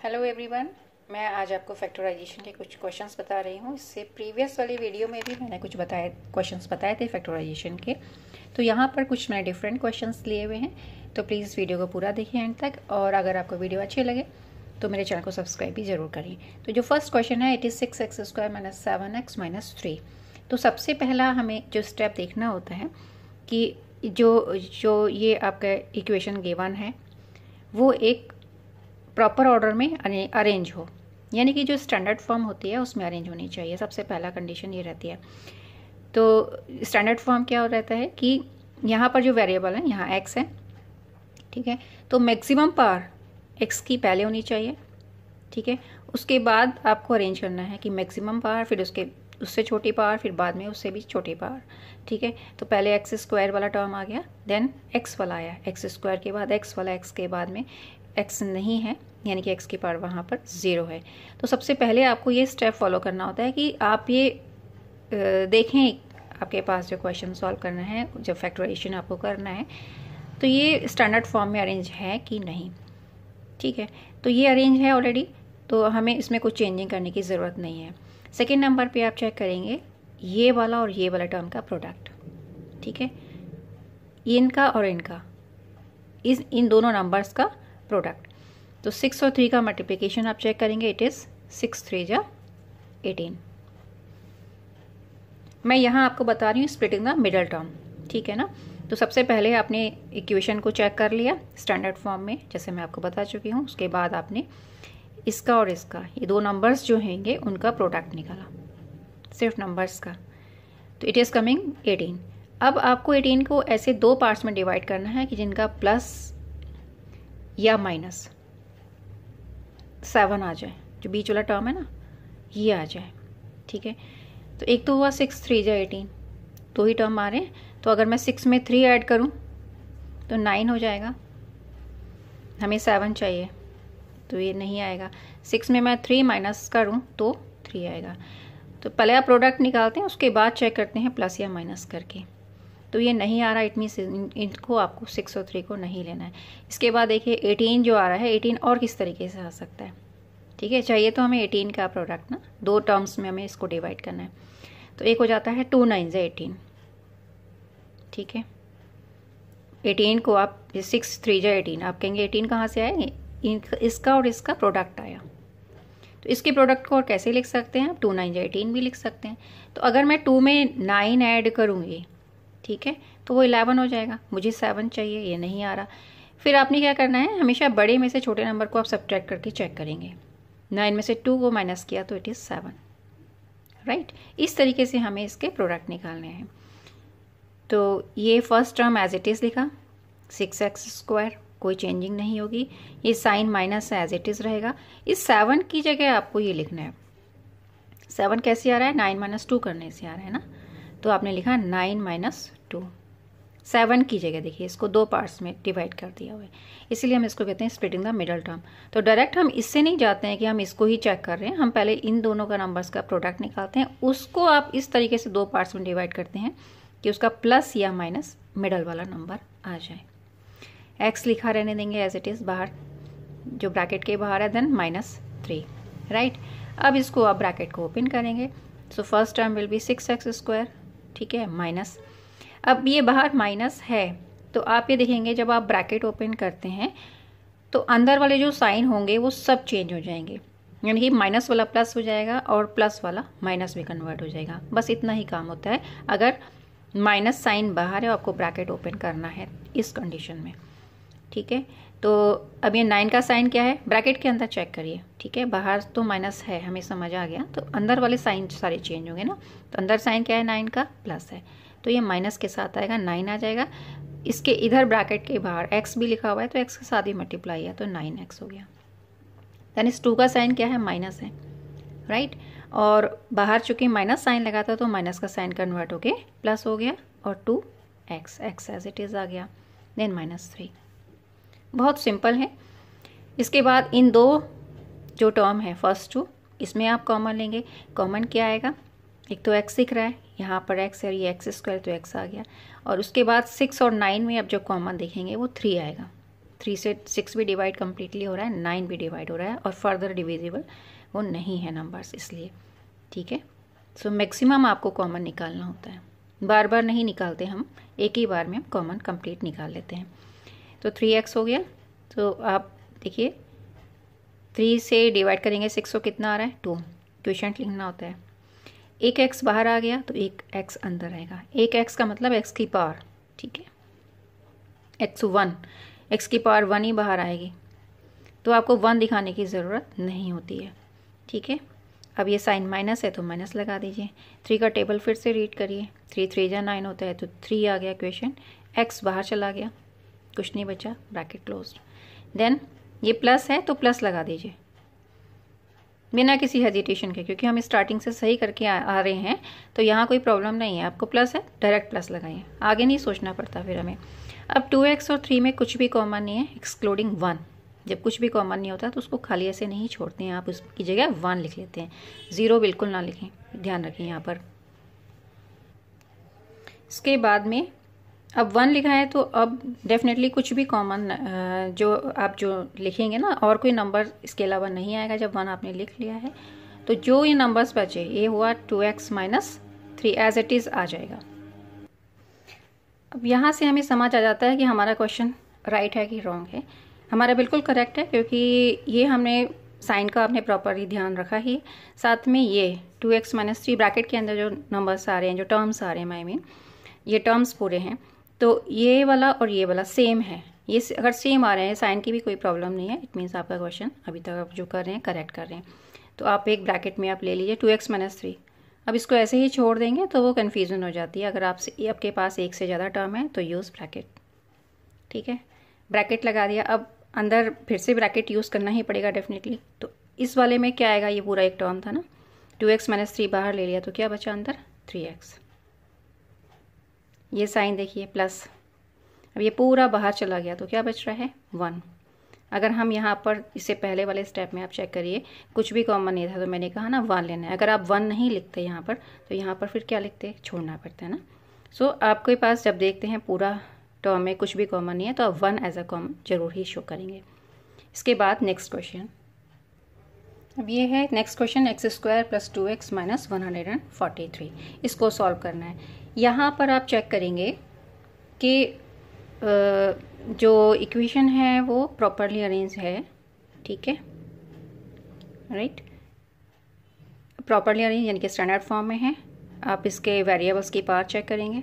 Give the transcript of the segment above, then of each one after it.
Hello everyone, मैं आज आपको फैक्टराइजेशन के कुछ क्वेश्चंस बता रही हूँ। इससे प्रीवियस वाली वीडियो में भी मैंने कुछ क्वेश्चंस बताए थे फैक्टराइजेशन के। तो यहाँ पर कुछ मैंने डिफरेंट क्वेश्चंस लिए हुए हैं, तो प्लीज़ वीडियो को पूरा देखिए एंड तक। और अगर आपको वीडियो अच्छी लगे तो मेरे चैनल को सब्सक्राइब भी ज़रूर करिए। तो जो फर्स्ट क्वेश्चन है, इट इज़ 6x² - 7x - 3। तो सबसे पहला हमें जो स्टेप देखना होता है कि जो ये आपका इक्वेशन गिवन है वो एक प्रॉपर ऑर्डर में अरेंज हो, यानी कि जो स्टैंडर्ड फॉर्म होती है उसमें अरेंज होनी चाहिए। सबसे पहला कंडीशन ये रहती है। तो स्टैंडर्ड फॉर्म क्या रहता है कि यहाँ पर जो वेरिएबल है, यहाँ x है, ठीक है। तो मैक्सिमम पावर x की पहले होनी चाहिए, ठीक है। उसके बाद आपको अरेंज करना है कि मैक्सिमम पावर, फिर उससे छोटी पावर, फिर बाद में उससे भी छोटी पावर, ठीक है। तो पहले x² वाला टर्म आ गया, देन x वाला आया, x² के बाद x वाला, x के बाद में x नहीं है, यानी कि x की पावर वहाँ पर 0 है। तो सबसे पहले आपको ये स्टेप फॉलो करना होता है कि आप ये देखें आपके पास जो क्वेश्चन सॉल्व करना है, जब फैक्टराइजेशन आपको करना है, तो ये स्टैंडर्ड फॉर्म में अरेंज है कि नहीं, ठीक है। तो ये अरेंज है ऑलरेडी, तो हमें इसमें कुछ चेंजिंग करने की ज़रूरत नहीं है। सेकेंड नंबर पे आप चेक करेंगे ये वाला और ये वाला टर्म का प्रोडक्ट, ठीक है, इनका और इनका, इन दोनों नंबर्स का प्रोडक्ट। तो 6 और 3 का मल्टीप्लिकेशन आप चेक करेंगे, इट इज़ 6 3 जा 18। मैं यहाँ आपको बता रही हूँ स्प्लिटिंग द मिडल टर्म, ठीक है ना। तो सबसे पहले आपने इक्वेशन को चेक कर लिया स्टैंडर्ड फॉर्म में, जैसे मैं आपको बता चुकी हूँ। उसके बाद आपने इसका और इसका, ये दो नंबर्स जो होंगे उनका प्रोडक्ट निकाला, सिर्फ नंबर्स का। तो इट इज़ कमिंग 18। अब आपको 18 को ऐसे दो पार्ट्स में डिवाइड करना है कि जिनका प्लस या माइनस 7 आ जाए, जो बीच वाला टर्म है ना ये आ जाए, ठीक है। तो एक तो हुआ 6 3 जा 18, दो ही टर्म आ रहे हैं। तो अगर मैं 6 में 3 ऐड करूं तो 9 हो जाएगा, हमें 7 चाहिए तो ये नहीं आएगा। 6 में मैं 3 माइनस करूं तो 3 आएगा। तो पहले आप प्रोडक्ट निकालते हैं, उसके बाद चेक करते हैं प्लस या माइनस करके। तो ये नहीं आ रहा, इट मीन्स इनको आपको 6 और 3 को नहीं लेना है। इसके बाद देखिए 18 जो आ रहा है, 18 और किस तरीके से आ सकता है, ठीक है। चाहिए तो हमें 18 का प्रोडक्ट ना, दो टर्म्स में हमें इसको डिवाइड करना है। तो एक हो जाता है 2 9 से 18, ठीक है। 18 को आप 6 3 जा 18, आप कहेंगे 18 कहाँ से आए, इसका और इसका प्रोडक्ट आया। तो इसके प्रोडक्ट को और कैसे लिख सकते हैं आप, 2 9 जा 18 भी लिख सकते हैं। तो अगर मैं 2 में 9 ऐड करूँगी, ठीक है, तो वो 11 हो जाएगा। मुझे 7 चाहिए, ये नहीं आ रहा। फिर आपने क्या करना है, हमेशा बड़े में से छोटे नंबर को आप सब्ट्रैक्ट करके चेक करेंगे। 9 में से 2 को माइनस किया तो इट इज़ 7, राइट। इस तरीके से हमें इसके प्रोडक्ट निकालने हैं। तो ये first term as it is लिखा, 6x², कोई चेंजिंग नहीं होगी। ये sign minus as it is रहेगा। इस 7 की जगह आपको ये लिखना है, 7 कैसे आ रहा है, 9 - 2 करने से आ रहा है ना। तो आपने लिखा 9 - 2, 7 की जगह देखिए इसको दो पार्ट्स में डिवाइड कर दिया हुआ है, इसीलिए हम इसको कहते हैं स्प्लिटिंग द मिडल टर्म। तो डायरेक्ट हम इससे नहीं जाते हैं कि हम इसको ही चेक कर रहे हैं, हम पहले इन दोनों का नंबर्स का प्रोडक्ट निकालते हैं। उसको आप इस तरीके से दो पार्ट्स में डिवाइड करते हैं कि उसका प्लस या माइनस मिडल वाला नंबर आ जाए। एक्स लिखा रहने देंगे एज इट इज़ बाहर, जो ब्रैकेट के बाहर है, देन -3, राइट। अब इसको आप ब्रैकेट को ओपन करेंगे, so first term will be 6x², ठीक है, माइनस। अब ये बाहर माइनस है, तो आप ये देखेंगे जब आप ब्रैकेट ओपन करते हैं तो अंदर वाले जो साइन होंगे वो सब चेंज हो जाएंगे, यानी कि माइनस वाला प्लस हो जाएगा और प्लस वाला माइनस में कन्वर्ट हो जाएगा। बस इतना ही काम होता है अगर माइनस साइन बाहर है और आपको ब्रैकेट ओपन करना है इस कंडीशन में, ठीक है। तो अब ये 9 का साइन क्या है, ब्रैकेट के अंदर चेक करिए, ठीक है। बाहर तो माइनस है, हमें समझ आ गया, तो अंदर वाले साइन सारे चेंज होंगे ना। तो अंदर साइन क्या है, 9 का प्लस है, तो ये माइनस के साथ आएगा, 9 आ जाएगा। इसके इधर ब्रैकेट के बाहर x भी लिखा हुआ है, तो x के साथ ही मल्टीप्लाई है, तो 9x हो गया। देन इस 2 का साइन क्या है, माइनस है, राइट। और बाहर चूंकि माइनस साइन लगा था तो माइनस का साइन कन्वर्ट होके प्लस हो गया, और 2x, x as it is आ गया, देन -3। बहुत सिंपल है। इसके बाद इन दो जो टर्म है फर्स्ट टू, इसमें आप कॉमन लेंगे। कॉमन क्या आएगा, एक तो x दिख रहा है, यहाँ पर x है, ये x² तो x आ गया। और उसके बाद 6 और 9 में अब जो कॉमन देखेंगे वो 3 आएगा, 3 से 6 भी डिवाइड कम्प्लीटली हो रहा है, 9 भी डिवाइड हो रहा है और फर्दर डिविजिबल वो नहीं है नंबर्स, इसलिए। ठीक है, सो मैक्सिमम आपको कॉमन निकालना होता है, बार बार नहीं निकालते हम, एक ही बार में हम कॉमन कंप्लीट निकाल लेते हैं। तो 3x हो गया। तो आप देखिए 3 से डिवाइड करेंगे 6 को कितना आ रहा है 2, क्वोशिएंट लिखना होता है। एक x बाहर आ गया तो एक x अंदर आएगा, एक x का मतलब x की पावर, ठीक है, x की पावर 1 ही बाहर आएगी, तो आपको 1 दिखाने की ज़रूरत नहीं होती है। ठीक है, अब ये साइन माइनस है तो माइनस लगा दीजिए। 3 का टेबल फिर से रीड करिए, 3 3 जा 9 होता है तो 3 आ गया क्वेश्चन, x बाहर चला गया, कुछ नहीं बचा, ब्रैकेट क्लोज्ड। देन ये प्लस है तो प्लस लगा दीजिए बिना किसी हेजिटेशन के, क्योंकि हम स्टार्टिंग से सही करके आ रहे हैं तो यहाँ कोई प्रॉब्लम नहीं है। आपको प्लस है, डायरेक्ट प्लस लगाइए, आगे नहीं सोचना पड़ता फिर हमें। अब 2x और 3 में कुछ भी कॉमन नहीं है एक्सक्लूडिंग 1। जब कुछ भी कॉमन नहीं होता तो उसको खाली ऐसे नहीं छोड़ते हैं, आप उसकी जगह 1 लिख लेते हैं, 0 बिल्कुल ना लिखें, ध्यान रखें यहाँ पर। इसके बाद में अब 1 लिखा है तो अब डेफिनेटली कुछ भी कॉमन जो आप जो लिखेंगे ना, और कोई नंबर इसके अलावा नहीं आएगा। जब 1 आपने लिख लिया है तो जो ये नंबर्स बचे, ये हुआ 2x minus 3 as it is आ जाएगा। अब यहाँ से हमें समझ आ जाता है कि हमारा क्वेश्चन राइट है कि रॉन्ग है। हमारा बिल्कुल करेक्ट है, क्योंकि ये हमने साइन का आपने प्रॉपरली ध्यान रखा ही, साथ में ये 2x माइनस 3 ब्रैकेट के अंदर जो नंबर्स आ रहे हैं, जो टर्म्स आ रहे हैं, आई मीन ये टर्म्स पूरे हैं, तो ये वाला और ये वाला सेम है। ये अगर सेम आ रहे हैं, साइन की भी कोई प्रॉब्लम नहीं है, इट मीन्स आपका क्वेश्चन अभी तक आप जो कर रहे हैं करेक्ट कर रहे हैं। तो आप एक ब्रैकेट में आप ले लीजिए 2x माइनस 3। अब इसको ऐसे ही छोड़ देंगे तो वो कन्फ्यूजन हो जाती है। अगर आपके पास एक से ज़्यादा टर्म है तो यूज़ ब्रैकेट। ठीक है, ब्रैकेट लगा दिया। अब अंदर फिर से ब्रैकेट यूज़ करना ही पड़ेगा डेफिनेटली। तो इस वाले में क्या आएगा, ये पूरा एक टर्म था ना, 2x माइनस 3 बाहर ले लिया तो क्या बचा अंदर 3x। ये साइन देखिए प्लस, अब ये पूरा बाहर चला गया तो क्या बच रहा है 1। अगर हम यहाँ पर इससे पहले वाले स्टेप में आप चेक करिए, कुछ भी कॉमन नहीं था तो मैंने कहा ना 1 लेना है। अगर आप 1 नहीं लिखते यहाँ पर तो यहाँ पर फिर क्या लिखते, छोड़ना पड़ता है ना। सो आपके पास जब देखते हैं पूरा टर्म में कुछ भी कॉमन नहीं है तो आप 1 एज अ कॉमन जरूर ही शो करेंगे। इसके बाद नेक्स्ट क्वेश्चन, अब ये है next question, x² plus 2x minus 143। इसको सॉल्व करना है। यहाँ पर आप चेक करेंगे कि जो इक्वेशन है वो प्रॉपरली अरेंज है। ठीक है, राइट, प्रॉपरली अरेंज यानी कि स्टैंडर्ड फॉर्म में है। आप इसके वेरिएबल्स की पावर चेक करेंगे।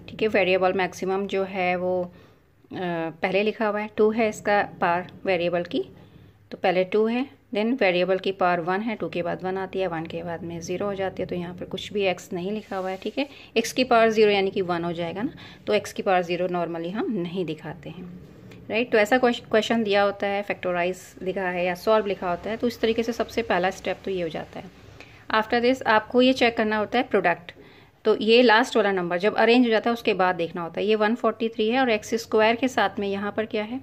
ठीक है, वेरिएबल मैक्सिमम जो है वो पहले लिखा हुआ है, 2 है इसका पावर वेरिएबल की, तो पहले 2 है, देन वेरिएबल की पावर 1 है, 2 के बाद 1 आती है, 1 के बाद में 0 हो जाती है। तो यहाँ पर कुछ भी x नहीं लिखा हुआ है। ठीक है, x की पावर 0 यानी कि 1 हो जाएगा ना, तो x की पावर 0 नॉर्मली हम नहीं दिखाते हैं, राइट। तो ऐसा क्वेश्चन दिया होता है, फैक्टराइज लिखा है या सॉल्व लिखा होता है, तो इस तरीके से सबसे पहला स्टेप तो ये हो जाता है। आफ्टर दिस आपको ये चेक करना होता है प्रोडक्ट। तो ये लास्ट वाला नंबर जब अरेंज हो जाता है उसके बाद देखना होता है। ये 143 है और x² के साथ में यहाँ पर क्या है,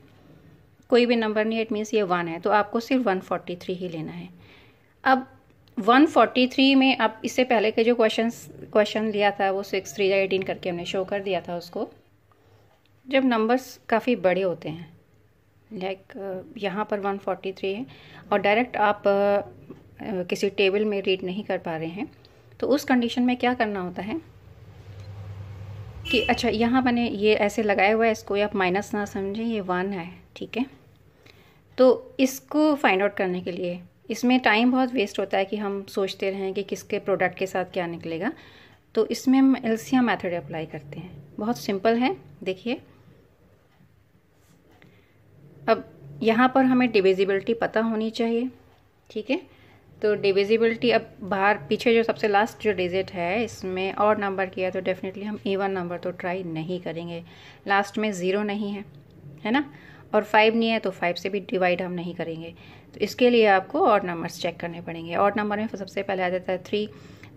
कोई भी नंबर नहीं है, इट मीन्स ये 1 है, तो आपको सिर्फ 143 ही लेना है। अब 143 में आप इससे पहले के जो क्वेश्चन लिया था वो 6 3 18 करके हमने शो कर दिया था उसको। जब नंबर्स काफ़ी बड़े होते हैं, लाइक यहाँ पर 143 है और डायरेक्ट आप किसी टेबल में रीड नहीं कर पा रहे हैं, तो उस कंडीशन में क्या करना होता है कि अच्छा यहाँ मैंने ये ऐसे लगाया हुआ है, इसको आप माइनस ना समझें, ये 1 है। ठीक है, तो इसको फाइंड आउट करने के लिए इसमें टाइम बहुत वेस्ट होता है कि हम सोचते रहें कि किसके प्रोडक्ट के साथ क्या निकलेगा। तो इसमें हम एलसीएम मेथड अप्लाई करते हैं, बहुत सिंपल है। देखिए अब यहाँ पर हमें डिविजिबिलिटी पता होनी चाहिए। ठीक है, तो डिविजिबिलिटी अब बाहर पीछे जो सबसे लास्ट जो डिजिट है इसमें और नंबर किया तो डेफिनेटली हम इवन नंबर तो ट्राई नहीं करेंगे। लास्ट में 0 नहीं है ना, और 5 नहीं है तो 5 से भी डिवाइड हम नहीं करेंगे। तो इसके लिए आपको और नंबर्स चेक करने पड़ेंगे। और नंबर में सबसे पहले आ जाता है 3,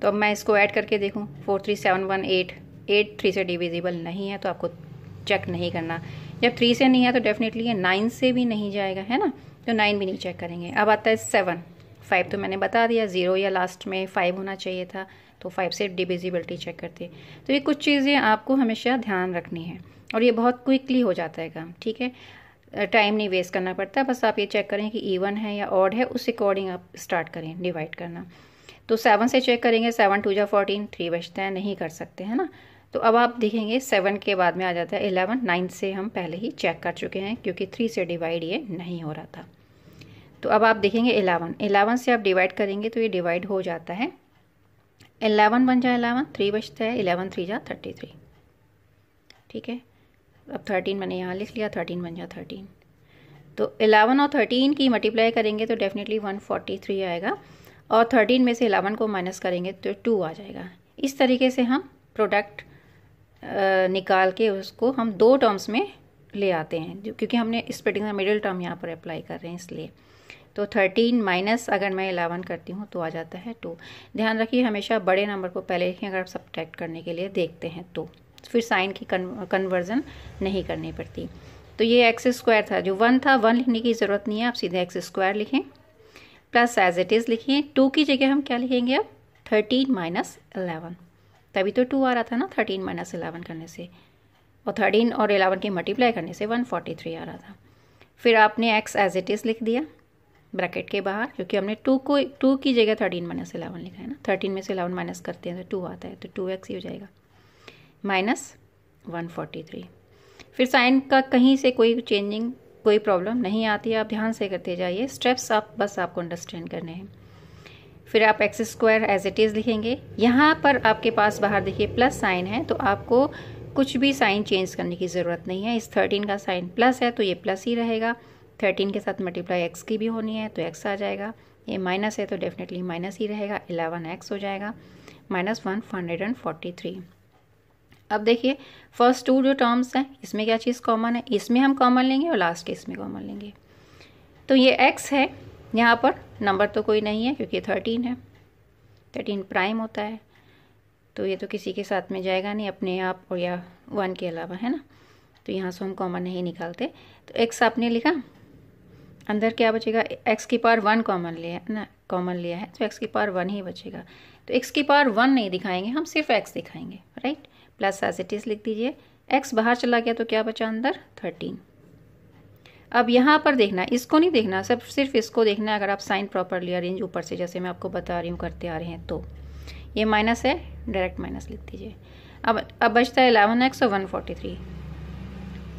तो अब मैं इसको ऐड करके देखूँ 4 3 7 1 8, 8 3 से डिविजिबल नहीं है तो आपको चेक नहीं करना। जब 3 से नहीं है तो डेफिनेटली ये 9 से भी नहीं जाएगा, है ना, तो 9 भी नहीं चेक करेंगे। अब आता है 7, 5 तो मैंने बता दिया 0 या लास्ट में 5 होना चाहिए था, तो 5 से डिविजिबिलिटी चेक करते हैं। तो ये कुछ चीज़ें आपको हमेशा ध्यान रखनी है और ये बहुत क्विकली हो जाता है काम। ठीक है, टाइम नहीं वेस्ट करना पड़ता, बस आप ये चेक करें कि इवन है या ऑड है, उस अकॉर्डिंग आप स्टार्ट करें डिवाइड करना। तो 7 से चेक करेंगे, 7 2 जा 14, 3 बचता है, नहीं कर सकते है ना। तो अब आप देखेंगे 7 के बाद में आ जाता है 11, 9 से हम पहले ही चेक कर चुके हैं क्योंकि 3 से डिवाइड ये नहीं हो रहा था। तो अब आप देखेंगे 11 से आप डिवाइड करेंगे तो ये डिवाइड हो जाता है, 11 बन जाए 11, 3 बचता है, 11 3 जा 33, ठीक है। अब 13 मैंने यहाँ लिख लिया, 13 बन जा 13। तो 11 और 13 की मल्टीप्लाई करेंगे तो डेफिनेटली 143 आएगा, और 13 में से 11 को माइनस करेंगे तो 2 आ जाएगा। इस तरीके से हम प्रोडक्ट निकाल के उसको हम 2 टर्म्स में ले आते हैं, क्योंकि हमने इस पर्टिकुलर मिडिल टर्म यहाँ पर अप्लाई कर रहे हैं इसलिए। तो 13 माइनस अगर मैं 11 करती हूँ तो आ जाता है 2। ध्यान रखिए हमेशा बड़े नंबर को पहले ही अगर आप सब्ट्रैक्ट करने के लिए देखते हैं तो फिर साइन की कन्वर्जन नहीं करनी पड़ती। तो ये एक्स स्क्वायर था, जो 1 था 1 लिखने की ज़रूरत नहीं है, आप सीधे एक्स स्क्वायर लिखें, प्लस एज इट इज़ लिखिए। 2 की जगह हम क्या लिखेंगे अब, 13 माइनस 11, तभी तो 2 आ रहा था ना 13 माइनस 11 करने से, और 13 और 11 की मल्टीप्लाई करने से 143 आ रहा था। फिर आपने एक्स एज इट इज़ लिख दिया ब्रैकेट के बाहर, क्योंकि हमने 2 की जगह 13 माइनस 11 लिखा है ना, 13 में से 11 माइनस करते हैं तो 2 आता है, तो 2x ही हो जाएगा, माइनस 143। फिर साइन का कहीं से कोई चेंजिंग कोई प्रॉब्लम नहीं आती है, आप ध्यान से करते जाइए स्टेप्स, आप बस आपको अंडरस्टैंड करने हैं। फिर आप x square as it is लिखेंगे। यहाँ पर आपके पास बाहर देखिए प्लस साइन है, तो आपको कुछ भी साइन चेंज करने की ज़रूरत नहीं है। इस 13 का साइन प्लस है तो ये प्लस ही रहेगा, 13 के साथ मल्टीप्लाई एक्स की भी होनी है तो एक्स आ जाएगा, ये माइनस है तो डेफिनेटली माइनस ही रहेगा, 11x हो जाएगा, माइनस 143। अब देखिए फर्स्ट 2 जो टर्म्स हैं इसमें क्या चीज़ कॉमन है, इसमें हम कॉमन लेंगे और लास्ट के इसमें कॉमन लेंगे। तो ये x है, यहाँ पर नंबर तो कोई नहीं है क्योंकि 13 है, 13 प्राइम होता है, तो ये तो किसी के साथ में जाएगा नहीं अपने आप, और या 1 के अलावा, है ना। तो यहाँ से हम कॉमन नहीं निकालते। तो x आपने लिखा, अंदर क्या बचेगा, x की पावर 1 कॉमन लिया ना, कॉमन लिया है तो x की पावर 1 ही बचेगा। तो x की पावर 1 नहीं दिखाएंगे हम, सिर्फ x दिखाएंगे, right. Plus as it is लिख दीजिए, x बाहर चला गया तो क्या बचा अंदर, 13। अब यहाँ पर देखना, इसको नहीं देखना, सिर्फ इसको देखना है। अगर आप साइन प्रॉपरली अरेंज ऊपर से जैसे मैं आपको बता रही हूँ करते आ रहे हैं, तो ये माइनस है, डायरेक्ट माइनस लिख दीजिए। अब बचता है 11x और 143।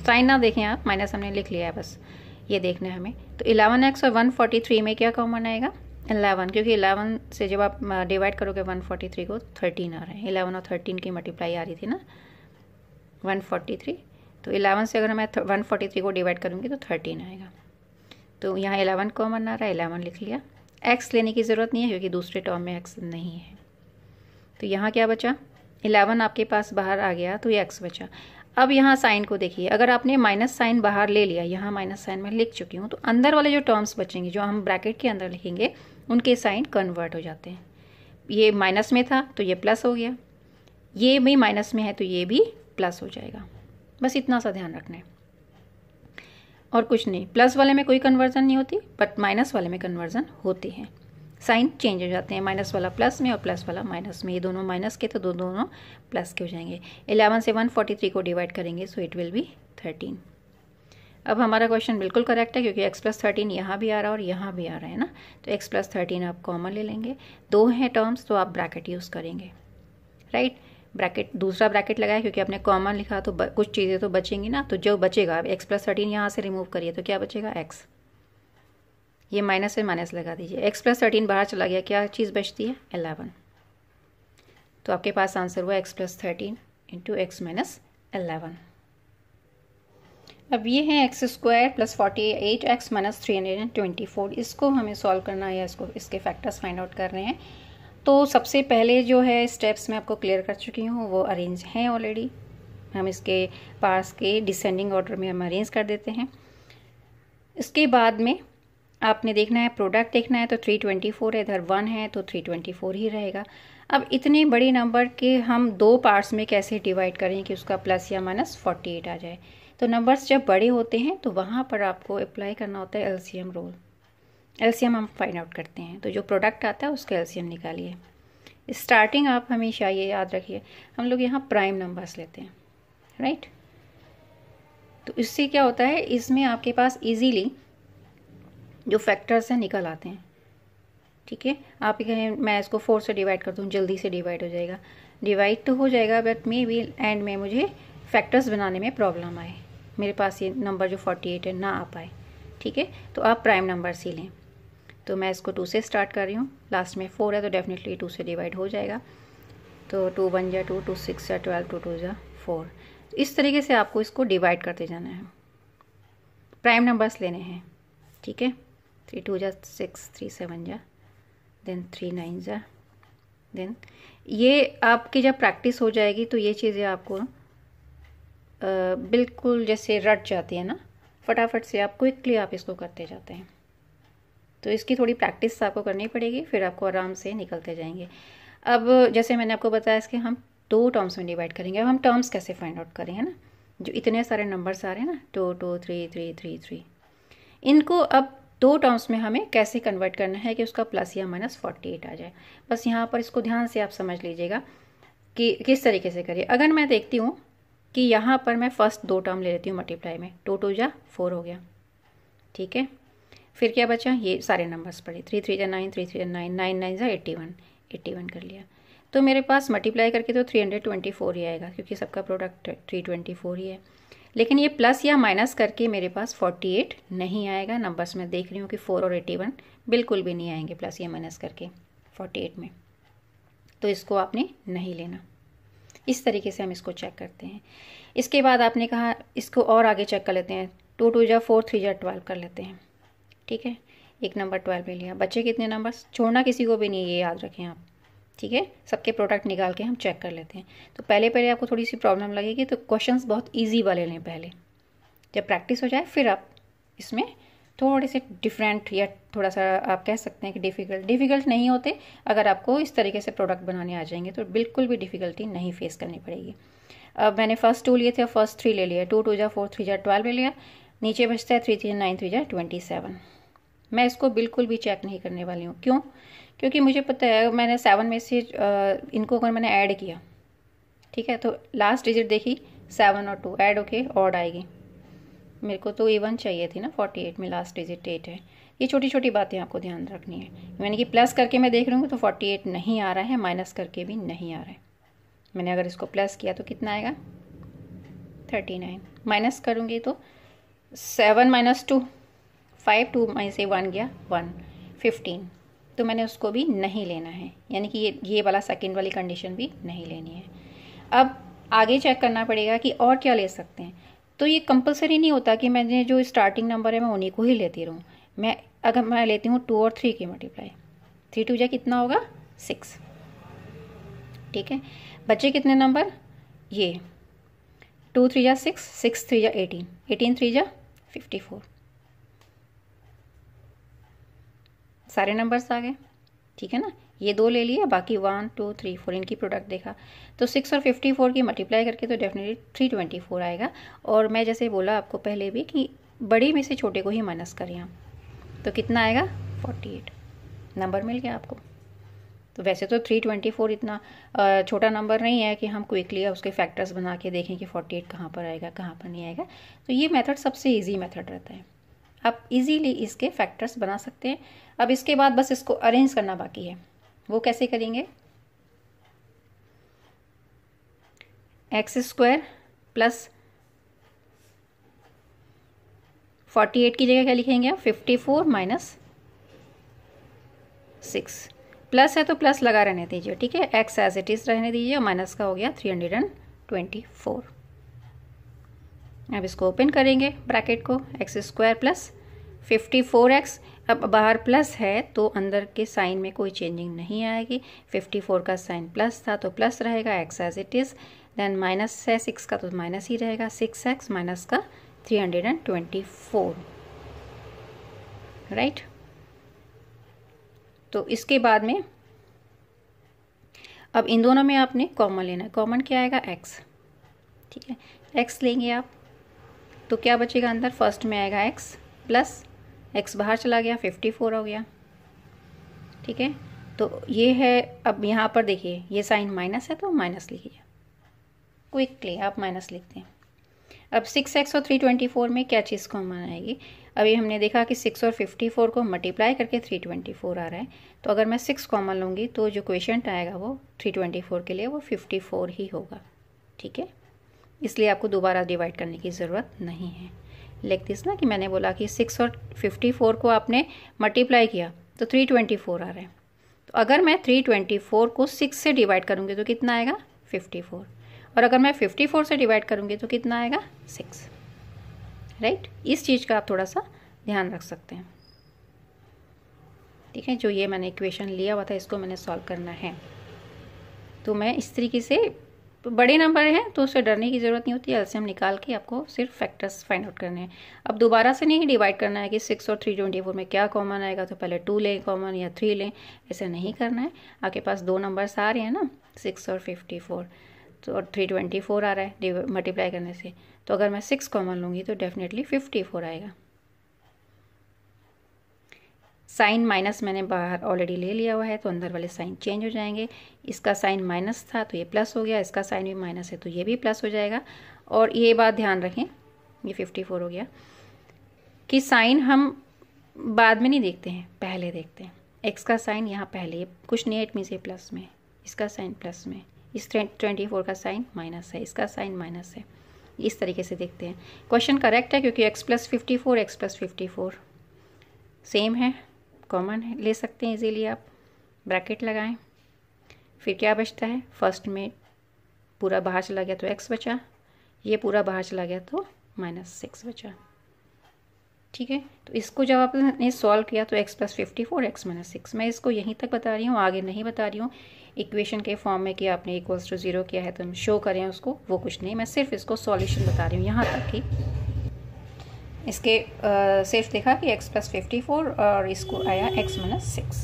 साइन ना देखें आप, माइनस हमने लिख लिया है, बस ये देखना है हमें। तो 11x और 143 में क्या कॉमन आएगा, 11, क्योंकि 11 से जब आप डिवाइड करोगे 143 को तो 13 आ रहा है, 11 और 13 की मल्टीप्लाई आ रही थी ना 143, तो 11 से अगर मैं 143 को डिवाइड करूँगी तो 13 आएगा। तो यहाँ 11 कॉमन आ रहा है, 11 लिख लिया। x लेने की ज़रूरत नहीं है क्योंकि दूसरे टर्म में x नहीं है। तो यहाँ क्या बचा, 11 आपके पास बाहर आ गया तो ये x बचा। अब यहाँ साइन को देखिए, अगर आपने माइनस साइन बाहर ले लिया, यहाँ माइनस साइन मैं लिख चुकी हूँ, तो अंदर वाले जो टर्म्स बचेंगे जो हम ब्रैकेट के अंदर लिखेंगे उनके साइन कन्वर्ट हो जाते हैं। ये माइनस में था तो ये प्लस हो गया, ये भी माइनस में है तो ये भी प्लस हो जाएगा। बस इतना सा ध्यान रखना है और कुछ नहीं। प्लस वाले में कोई कन्वर्जन नहीं होती, बट माइनस वाले में कन्वर्जन होती है, साइन चेंज हो जाते हैं, माइनस वाला प्लस में और प्लस वाला माइनस में। ये दोनों माइनस के तो दोनों प्लस के हो जाएंगे। 11 से 143 को डिवाइड करेंगे सो इट विल बी 13। अब हमारा क्वेश्चन बिल्कुल करेक्ट है क्योंकि x + 13 यहाँ भी आ रहा है और यहाँ भी आ रहा है ना, तो x + 13 आप कॉमन ले लेंगे। 2 हैं टर्म्स तो आप ब्रैकेट यूज़ करेंगे, राइट। ब्रैकेट, दूसरा ब्रैकेट लगाया क्योंकि आपने कॉमन लिखा तो कुछ चीज़ें तो बचेंगी ना, तो जो बचेगा, अब x + 13 यहाँ से रिमूव करिए तो क्या बचेगा, x। ये माइनस से माइनस लगा दीजिए, x + 13 बाहर चला गया, क्या चीज़ बचती है, 11। तो आपके पास आंसर हुआ x + 13 × x - 11। अब ये है x² + 48x - 324, इसको हमें सॉल्व करना है या इसके फैक्टर्स फाइंड आउट कर रहे हैं। तो सबसे पहले जो है स्टेप्स मैं आपको क्लियर कर चुकी हूँ, वो अरेंज हैं ऑलरेडी। हम इसके पास के डिसेंडिंग ऑर्डर में हम अरेंज कर देते हैं। इसके बाद में आपने देखना है, प्रोडक्ट देखना है, तो 324 है, इधर 1 है तो 324 ही रहेगा। अब इतने बड़ी नंबर के हम 2 पार्ट्स में कैसे डिवाइड करें कि उसका प्लस या माइनस 48 आ जाए। तो नंबर्स जब बड़े होते हैं तो वहाँ पर आपको अप्लाई करना होता है एलसीएम रूल। एलसीएम हम फाइंड आउट करते हैं, तो जो प्रोडक्ट आता है उसका एलसीएम निकालिए। स्टार्टिंग आप हमेशा ये याद रखिए, हम लोग यहाँ प्राइम नंबर्स लेते हैं, राइट। तो इससे क्या होता है, इसमें आपके पास इजीली जो फैक्टर्स हैं निकल आते हैं। ठीक है, आप कहें मैं इसको 4 से डिवाइड कर दूँ, जल्दी से डिवाइड हो जाएगा, डिवाइड तो हो जाएगा, बट मे बी एंड में मुझे फैक्टर्स बनाने में प्रॉब्लम आए, मेरे पास ये नंबर जो 48 है ना आ पाए। ठीक है, तो आप प्राइम नंबर ही लें। तो मैं इसको 2 से स्टार्ट कर रही हूँ, लास्ट में 4 है तो डेफिनेटली 2 से डिवाइड हो जाएगा। तो 2 1 जा 2, 2 6 जा 12, 2 2 जा 4। इस तरीके से आपको इसको डिवाइड करते जाना है, प्राइम नंबर्स लेने हैं। ठीक है, 3 2 जा 6, 3 7 जा, देन 3 9 जा, देन ये आपकी जब प्रैक्टिस हो जाएगी तो ये चीज़ें आपको बिल्कुल जैसे रट जाती है ना, फटाफट से आप क्विकली आप इसको करते जाते हैं। तो इसकी थोड़ी प्रैक्टिस आपको करनी पड़ेगी, फिर आपको आराम से निकलते जाएंगे। अब जैसे मैंने आपको बताया इसके हम 2 टर्म्स में डिवाइड करेंगे। अब हम टर्म्स कैसे फाइंड आउट करें, है ना, जो इतने सारे नंबर्स आ रहे हैं ना, 2 2 3 3 3 3, इनको अब 2 टर्म्स में हमें कैसे कन्वर्ट करना है कि उसका प्लस या माइनस 48 आ जाए। बस यहाँ पर इसको ध्यान से आप समझ लीजिएगा कि किस तरीके से करिए। अगर मैं देखती हूँ कि यहाँ पर मैं फर्स्ट 2 टर्म ले लेती हूँ मल्टीप्लाई में, 2 2 जा 4 हो गया। ठीक है, फिर क्या बचा, ये सारे नंबर्स पड़े, 3 3 जा 9, 3 3 जा 9, 9 9 जा 81, 81 कर लिया। तो मेरे पास मल्टीप्लाई करके तो 324 ही आएगा, क्योंकि सबका प्रोडक्ट 324 ही है। लेकिन ये प्लस या माइनस करके मेरे पास 48 नहीं आएगा। नंबर्स में देख रही हूँ कि 4 और 81 बिल्कुल भी नहीं आएंगे प्लस या माइनस करके 48 में, तो इसको आपने नहीं लेना। इस तरीके से हम इसको चेक करते हैं। इसके बाद आपने कहा इसको और आगे चेक कर लेते हैं, 2 2 जा 4, 3 जा 12 कर लेते हैं। ठीक है, एक नंबर 12 ले लिया, बच्चे कितने नंबर्स, छोड़ना किसी को भी नहीं, ये याद रखें आप। ठीक है, सबके प्रोडक्ट निकाल के हम चेक कर लेते हैं। तो पहले आपको थोड़ी सी प्रॉब्लम लगेगी, तो क्वेश्चंस बहुत इजी वाले लें पहले, जब प्रैक्टिस हो जाए फिर आप इसमें थोड़े से डिफरेंट या थोड़ा सा आप कह सकते हैं कि डिफ़िकल्ट नहीं होते। अगर आपको इस तरीके से प्रोडक्ट बनाने आ जाएंगे तो बिल्कुल भी डिफ़िकल्टी नहीं फेस करनी पड़ेगी। अब मैंने फर्स्ट 2 लिए थे, फर्स्ट 3 ले लिया, 2 2 जा 4, 3 जा 12 ले लिया, नीचे बचता है 3 3 9, 3 जा 27। मैं इसको बिल्कुल भी चेक नहीं करने वाली हूँ। क्यों? क्योंकि मुझे पता है मैंने 7 में से इनको अगर मैंने ऐड किया, ठीक है, तो लास्ट डिजिट देखी 7 और 2 ऐड होके ऑड आएगी। मेरे को तो इवन चाहिए थी ना, 48 में लास्ट डिजिट 8 है। ये छोटी छोटी बातें आपको ध्यान रखनी है। मैंने कि प्लस करके मैं देख रही हूँ तो 48 नहीं आ रहा है, माइनस करके भी नहीं आ रहा है। मैंने अगर इसको प्लस किया तो कितना आएगा 39, माइनस करूँगी तो 7 - 2 5, 2 में से 1 गया 1, 15। तो मैंने उसको भी नहीं लेना है, यानी कि ये वाला सेकंड वाली कंडीशन भी नहीं लेनी है। अब आगे चेक करना पड़ेगा कि और क्या ले सकते हैं। तो ये कंपलसरी नहीं होता कि मैंने जो स्टार्टिंग नंबर है मैं उन्हीं को ही लेती रहूँ। अगर मैं लेती हूँ 2 और 3 की मल्टीप्लाई, 3 2 जा कितना होगा 6। ठीक है, बच्चे कितने नंबर, ये 2 3 जा 6, 6 3 जा 18, 18 3 जा 54, सारे नंबर्स आ गए। ठीक है ना, ये 2 ले लिए, बाकी 1 2 3 4 इनकी प्रोडक्ट देखा तो 6 और 54 की मल्टीप्लाई करके तो डेफिनेटली 324 आएगा। और मैं जैसे बोला आपको पहले भी कि बड़ी में से छोटे को ही माइनस करें आप, तो कितना आएगा 48, नंबर मिल गया आपको। तो वैसे तो 324 इतना छोटा नंबर नहीं है कि हम क्विकली उसके फैक्टर्स बना के देखें कि 48 कहाँ पर आएगा कहाँ पर नहीं आएगा। तो ये मेथड सबसे ईजी मेथड रहता है, आप इजीली इसके फैक्टर्स बना सकते हैं। अब इसके बाद बस इसको अरेंज करना बाकी है। वो कैसे करेंगे, x² प्लस 48 की जगह क्या लिखेंगे आप 54 माइनस 6, प्लस है तो प्लस लगा रहने दीजिए। ठीक है, x एज इट इज रहने दीजिए और माइनस का हो गया 324। अब इसको ओपन करेंगे ब्रैकेट को, x² प्लस 54x। अब बाहर प्लस है तो अंदर के साइन में कोई चेंजिंग नहीं आएगी। 54 का साइन प्लस था तो प्लस रहेगा, x as it is. Then minus है 6 का तो माइनस ही रहेगा, 6x माइनस का 324, राइट। तो इसके बाद में अब इन दोनों में आपने कॉमन लेना है। कॉमन क्या आएगा x, ठीक है, x लेंगे आप तो क्या बचेगा अंदर, फर्स्ट में आएगा x प्लस x बाहर चला गया 54 हो गया। ठीक है, तो ये है। अब यहाँ पर देखिए ये साइन माइनस है तो माइनस लिखिए, क्विकली आप माइनस लिखते हैं। अब 6x और 324 में क्या चीज़ कॉमन आएगी? अभी हमने देखा कि 6 और 54 को मल्टीप्लाई करके 324 आ रहा है, तो अगर मैं 6 कॉमन लूँगी तो जो क्वेश्चन आएगा वो 324 के लिए वो 54 ही होगा। ठीक है, इसलिए आपको दोबारा डिवाइड करने की ज़रूरत नहीं है। लिख दिस ना कि मैंने बोला कि 6 और 54 को आपने मल्टीप्लाई किया तो 324 आ रहा है। तो अगर मैं 324 को 6 से डिवाइड करूँगी तो कितना आएगा? 54। और अगर मैं 54 से डिवाइड करूँगी तो कितना आएगा? 6। राइट, इस चीज़ का आप थोड़ा सा ध्यान रख सकते हैं। ठीक है, जो ये मैंने इक्वेशन लिया हुआ था इसको मैंने सॉल्व करना है। तो मैं इस तरीके से, बड़े नंबर हैं तो उससे डरने की ज़रूरत नहीं होती, एलसीएम निकाल के आपको सिर्फ फैक्टर्स फाइंड आउट करने हैं। अब दोबारा से नहीं डिवाइड करना है कि 6 और 324 में क्या कॉमन आएगा तो पहले 2 लें कॉमन या 3 लें, ऐसे नहीं करना है। आपके पास 2 नंबर्स आ रहे हैं ना, 6 और 54, तो और 324 आ रहा है मल्टीप्लाई करने से, तो अगर मैं 6 कॉमन लूँगी तो डेफिनेटली 54 आएगा। साइन माइनस मैंने बाहर ऑलरेडी ले लिया हुआ है तो अंदर वाले साइन चेंज हो जाएंगे। इसका साइन माइनस था तो ये प्लस हो गया, इसका साइन भी माइनस है तो ये भी प्लस हो जाएगा। और ये बात ध्यान रखें, ये 54 हो गया कि साइन हम बाद में नहीं देखते हैं, पहले देखते हैं। एक्स का साइन यहाँ पहले, कुछ नहीं है, इट मीन्स ये प्लस में, इसका साइन प्लस में, इस 24 का साइन माइनस है, इसका साइन माइनस है। इस तरीके से देखते हैं। क्वेश्चन करेक्ट है क्योंकि x + 54 x + 54 सेम है, कॉमन है, ले सकते हैं इजीली आप। ब्रैकेट लगाएं, फिर क्या बचता है? फर्स्ट में पूरा बाहर चला गया तो x बचा, ये पूरा बाहर चला गया तो -6 बचा। ठीक है, तो इसको जब आपने सॉल्व किया तो x + 54 x - 6, मैं इसको यहीं तक बता रही हूँ, आगे नहीं बता रही हूँ इक्वेशन के फॉर्म में कि आपने = 0 किया है तो हम शो करें उसको, वो कुछ नहीं, मैं सिर्फ इसको सॉल्यूशन बता रही हूँ यहाँ तक कि इसके सिर्फ देखा कि x + 54 और इसको आया x - 6।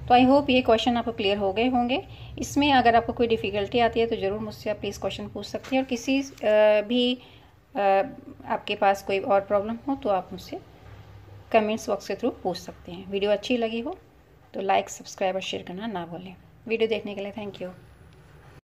तो आई होप ये क्वेश्चन आपको क्लियर हो गए होंगे। इसमें अगर आपको कोई डिफ़िकल्टी आती है तो ज़रूर मुझसे आप प्लीज़ क्वेश्चन पूछ सकते हैं, और किसी भी आपके पास कोई और प्रॉब्लम हो तो आप मुझसे कमेंट्स बॉक्स के थ्रू पूछ सकते हैं। वीडियो अच्छी लगी हो तो लाइक, सब्सक्राइब और शेयर करना ना भूलें। वीडियो देखने के लिए थैंक यू।